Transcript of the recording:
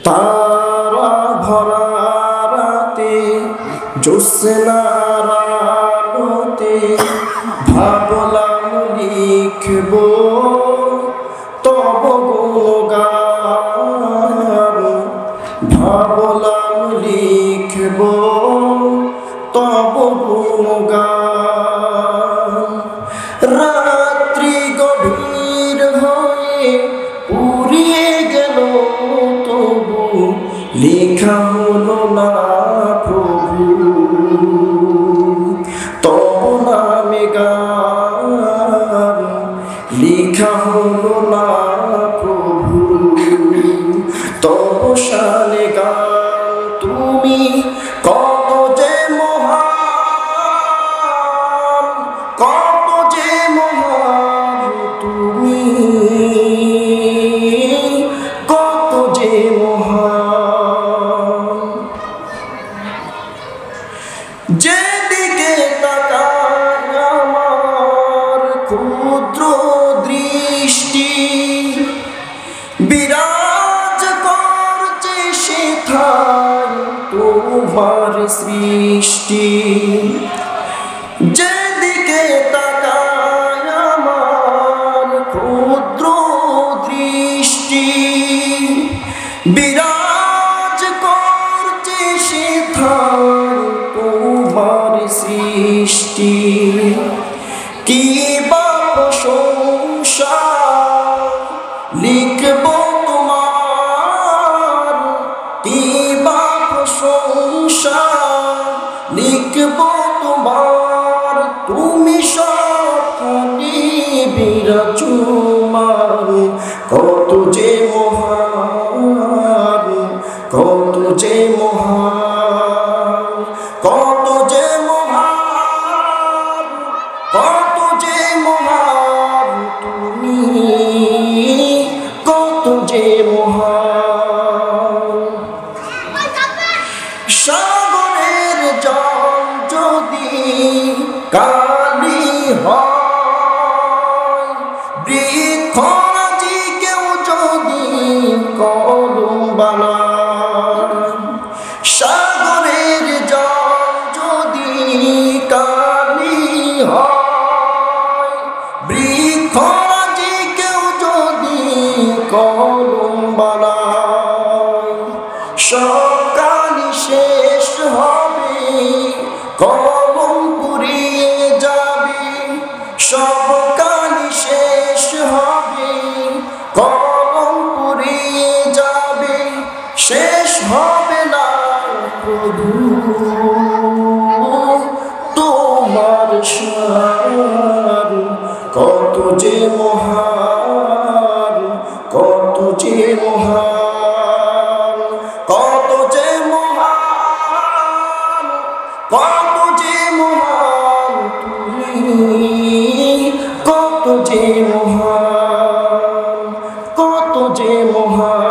তারা ভরা রাতে জ্যোৎস্নার আলোতে ভাবলাম লিখব তব গুণগান, ভাবলাম লিখব তব গুণগান। রাত্রি গভীর হয়ে পুরিয়ে গেল তবু লেখা হলো না প্রভু তব নামে গান, লেখা হলো না প্রভু তব শানে গান। তুমি কত যে মহান, কত যে মহান, তুমি কত যে মহান। যেদিকে তাকায় আমার ক্ষুদ্র দৃষ্টি, বিরাজ করছে সেথায় তোমার সৃষ্টি। যেদিকে তাকায় আমার ক্ষুদ্র দৃষ্টি, বিরাজ করছে সেথায় তোমার সৃষ্টি। কি বা প্রশংসা লিখব তোমার, কি বা প্রশংসা লিখব তোমার, তুমি সবখানে বিরাজমান। কত যে মহান, কত যে মহান, কত যে মহান, কত যে মহান, তুমি কত যে মহান। সাগরের জল যদি কালি হয়, বৃক্ষরাজি কেউ যদি কলম বানায়, সাগরের জল যদি কালি হয়, বৃক্ষরাজি কেউ যদি কলম বানায়, সব কালি শেষ হবে, কলম পুড়িয়ে যাবে, সব কালি শেষ হবে, কলম পুড়িয়ে যাবে, শেষ হবে না প্রভু তোমার শান। কত যে মহান, কত যে মহান, কত যে মহান, কত যে মহান, তুমি কত যে মহান, কত যে মহান।